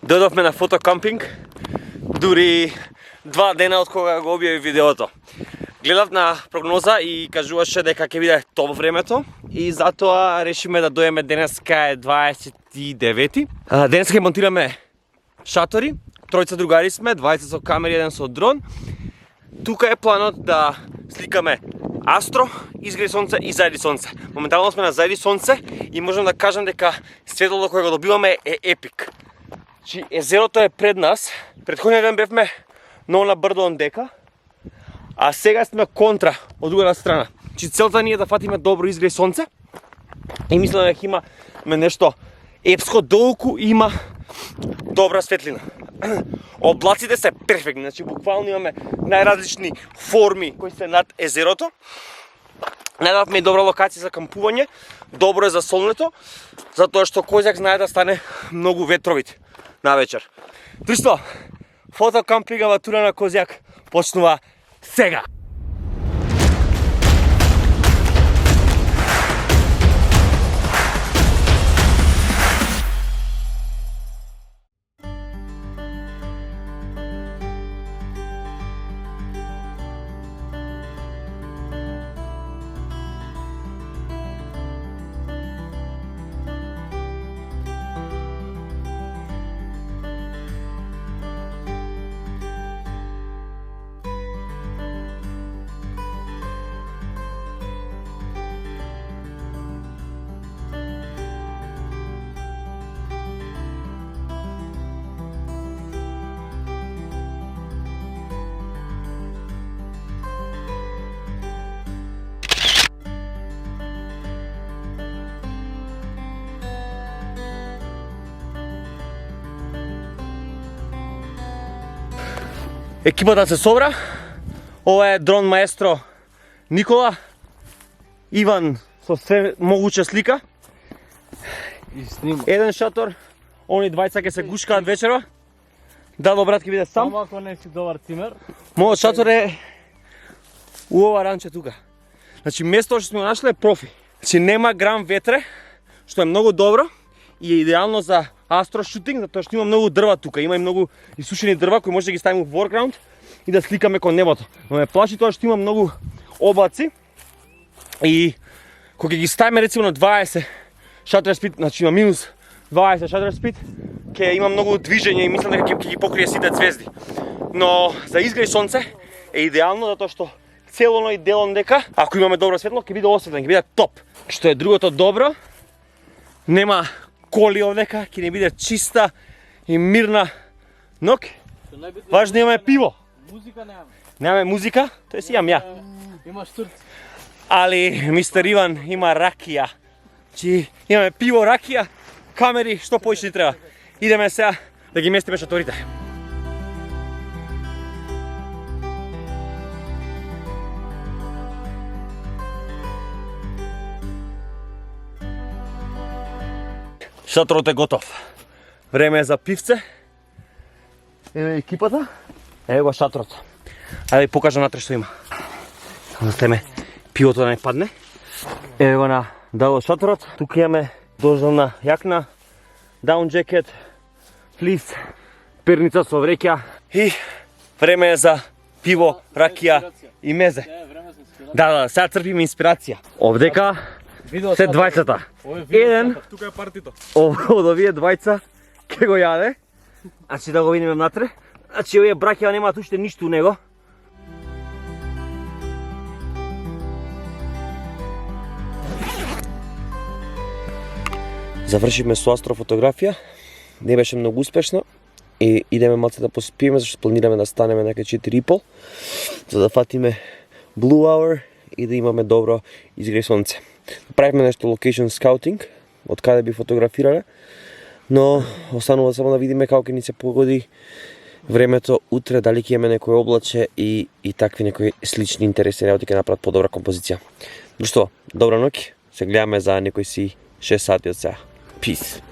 Дојдовме на фотокампинг, дури 2 дена од кога го објави видеото. Гледав на прогноза и кажуваше дека ќе биде топ времето и затоа решиме да дојдеме денеска е 29. Денеска ќе монтираме шатори, тројца другари сме, 20 со камери, еден со дрон. Тука е планот да сликаме астро, изгреј сонце и зајди сонце. Моментално сме на зајди сонце и можам да кажам дека светлото кое го добиваме е епик. Значи, езерото е пред нас, претходниот ден бевме многу на брдо Ондека, а сега сме контра од другата страна. Значи, целта ни е да фатиме добро изгреј сонце и мислам дека имаме нешто епско, долку има добра светлина. Облаците се перфектни, значи буквално имаме најразлични форми кои се над езерото. Најдавме и добра локација за кампување, добро е за солнето, затоа што Козјак знае да стане многу ветровит навечер. Друштво, фотокампингава тура на Козјак почнува сега. Екипата се собра. Ова е дрон маестро Никола, Иван со се могуча слика. И снима. Еден шатор, они двајца ќе се гушкаат вечера. Дадо брат ќе биде сам. Само ако не си добар цимер. Мојот шатор е у ова ранче тука. Значи место што сме го нашле е профи. Значи нема грам ветре, што е многу добро и е идеално за астрошутинг, затоа што има многу дрва тука, има и многу исушени дрва кои може да ги ставиме во foreground и да сликаме кон небото. Но ме плаши тоа што има многу облаци и кога ги ставиме рецимо на 20 shutter speed, значи на минус 20 shutter speed, ќе има многу движење и мислам дека ќе ги покрие сите ѕвезди. Но за изгреј сонце е идеално затоа што цело и делон дека ако имаме добро светло ќе биде осветлен, ќе биде топ. Што е другото добро, нема коли овдека, ќе не биде чиста и мирна ноќ. Важно имаме пиво. Музика немаме. Немаме музика, тој си имам ја. Имаш турци. Али мистер Иван има ракија. Чи имаме пиво, ракија, камери, што повеќе ни треба. Идеме сега да ги местиме шаторите. Шаторот е готов. Време е за пивце. Еве екипата. Еве го шаторот. Ајде ви покажам натре што има. Да стеме пивото да не падне. Еве го на дало шаторот. Тука имаме дождовна јакна, даун джекет, флис, перница со вреќа и време е за пиво, ракија и мезе. Да, сега црпиме инспирација. Овдека се двајцата. Еден, Тука е партито. од овие двајца ќе го јаде. Значи да го видиме внатре. Значи овие браќа немаат уште ништо у него. Завршивме со астрофотографија. Не беше многу успешно и идеме малце да поспиеме зашто планираме да станеме некај 4:30 за да фатиме Blue Hour и да имаме добро изгреј сонце. Правиме нешто location scouting, од каде би фотографирале, но останува само да видиме како ќе ни се погоди времето утре, дали ќе имаме некој облаче и такви некои слични интересни работи ќе направат подобра композиција. Друштво, добра ноќ, се гледаме за некои си 6 сати од сега. Peace.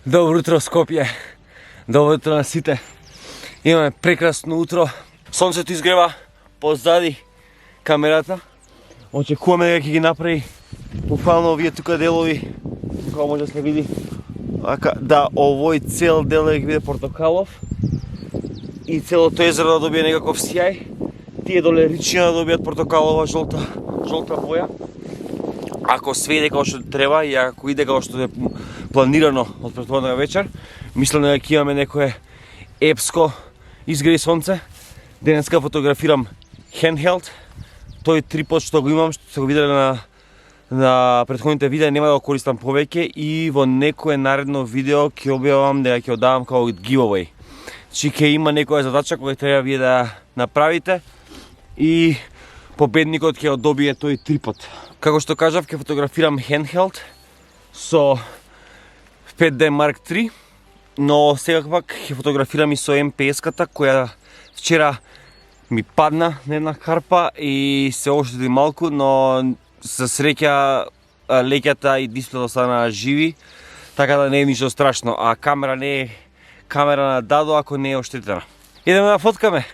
Добро утро, Скопје. Добро утро на сите. Имаме прекрасно утро. Сонцето изгрева позади камерата. Очекуваме дека ќе ги направи буквално овие тука делови, како може да се види. Да, овој цел дел ќе биде портокалов и целото езеро да добие некаков сјај. Тие доле ричина да добијат портокалова жолта боја. Ако све иде како што треба и ако иде како што е планирано од претходната вечер, мислам дека ќе имаме некое епско изгреј сонце. Денеска фотографирам handheld. Тој трипод што го имам, што се го виделе на претходните видеа, нема да го користам повеќе и во некое наредно видео ќе објавам дека ќе одавам како giveaway. Значи ќе има некоја задача која треба вие да направите и победникот ќе добие тој трипод. Како што кажав, ќе фотографирам handheld со 5D Mark III, но сега пак ќе фотографирам и со M50-ката која вчера ми падна на една карпа и се оштети малку, но за среќа леќата и дисплејот стана живи, така да не е ништо страшно, а камера не е камера на дадо ако не е оштетена. Идеме да фоткаме.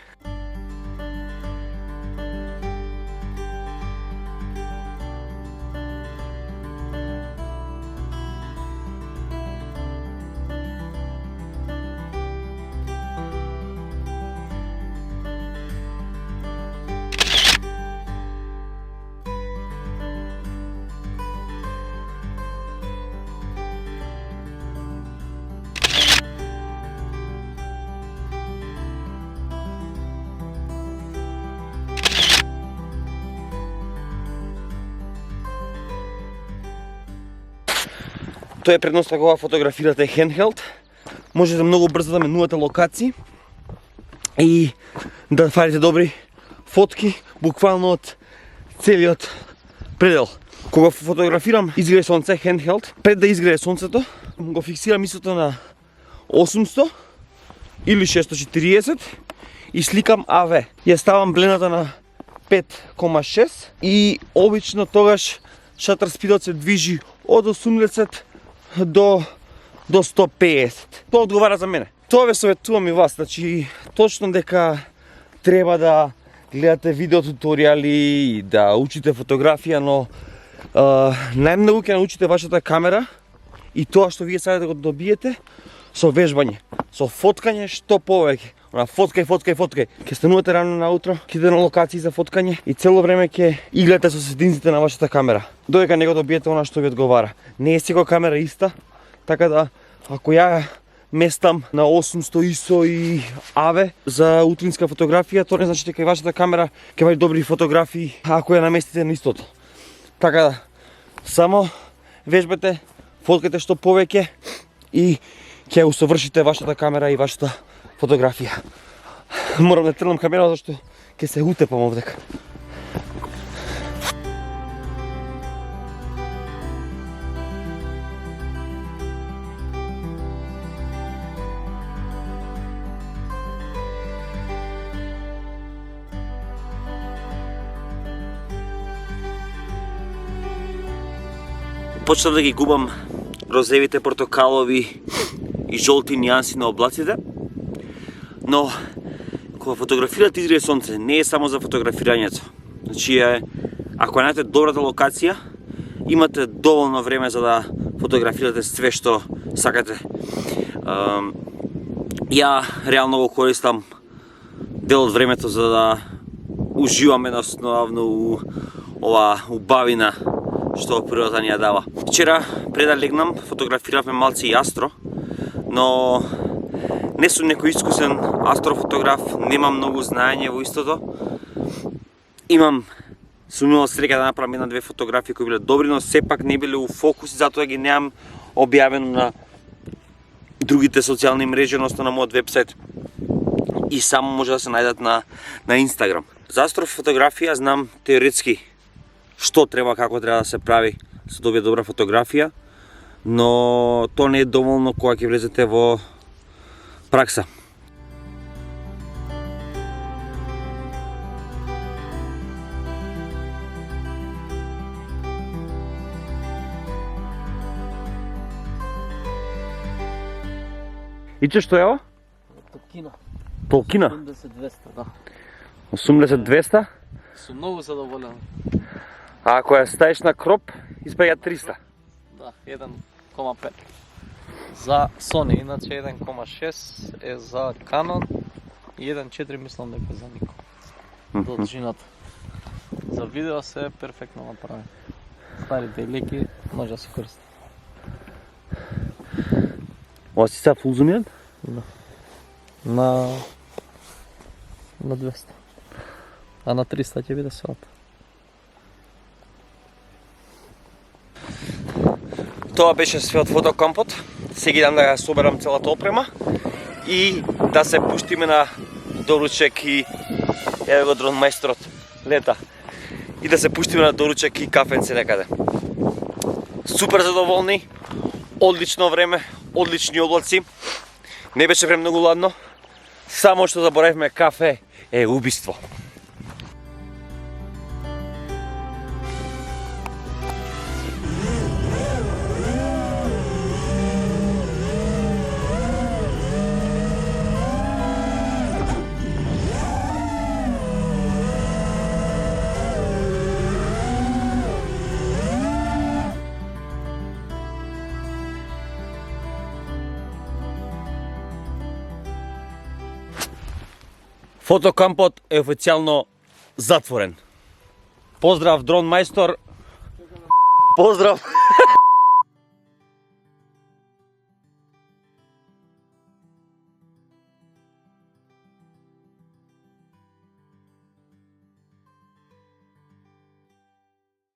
Тоа е предноста кога фотографирате handheld. Можете многу брзо да менувате локации и да фарите добри фотки буквално од целиот предел. Кога фотографирам изгреј сонце handheld, пред да изгрее сонцето, го фиксирам истото на 800 или 640 и сликам AV. Ја ставам блената на 5,6 и обично тогаш шатер спидот се движи од 80 до 150. Тоа одговара за мене. Тоа ве советувам и вас, значи точно дека треба да гледате видео туторијали и да учите фотографија, но најмногу ќе научите вашата камера и тоа што вие сакате да го добиете со вежбање, со фоткање што повеќе. Фоткај. Ќе станувате рано наутро, ќе идете на локации за фоткање и цело време ќе игледате со светинците на вашата камера. Додека не го добиете она што ви одговара. Не е секоја камера иста, така да ако ја местам на 800 ISO и AV за утринска фотографија, тоа не значи дека и вашата камера ќе вади добри фотографии ако ја наместите на истото. Така да само вежбате, фоткате што повеќе и ќе усовршите вашата камера и вашата фотографија. Морам да трнам камерата зашто ќе се утепам овдека. Почнав да ги губам розевите, портокалови и жолти нијанси на облаците. Но, кога фотографирате изгреј сонце, не е само за фотографирањето. Значи, ако најдете добрата локација, имате доволно време за да фотографирате све што сакате. Ја реално го користам дел од времето за да уживам едноставно у ова убавина што природата ни ја дава. Вчера, пред да легнам, фотографиравме малце и астро, но не сум некој искусен астрофотограф, немам многу знаење во истото. Сум имал среќа да направам една-две фотографии кои биле добри, но сепак не биле у фокус и затоа ги немам објавено на другите социјални мрежи, односно на мојот вебсайт. И само може да се најдат на Инстаграм. За астрофотографија знам теоретски што треба, како треба да се прави за да добие добра фотографија, но тоа не е доволно кога ќе влезете во пракса. И че што е ова? Топкина. Толкина? 80-200, да. 80-200? Сум многу задоволен. А ако ја ставиш на кроп, испеѓа 300. Да, 1,5. За Sony, иначе 1,6 е за Canon и 1,4 мислам дека за Nikon. Должината. За видео се е перфектно направено. Старите леки може да се користи. Ова си сега фул зумиран? Да. На 200. А на 300 ќе биде свата. Тоа беше све од фотокампот. Сега идам да ја соберам целата опрема и да се пуштиме на доручек и еве го дрон мајсторот лета. И да се пуштиме на доручек и кафенце некаде. Супер задоволни, одлично време, одлични облаци. Не беше премногу ладно. Само што заборавивме кафе е убиство. Фотокампот е официјално затворен. Поздрав дрон мајстор. Поздрав.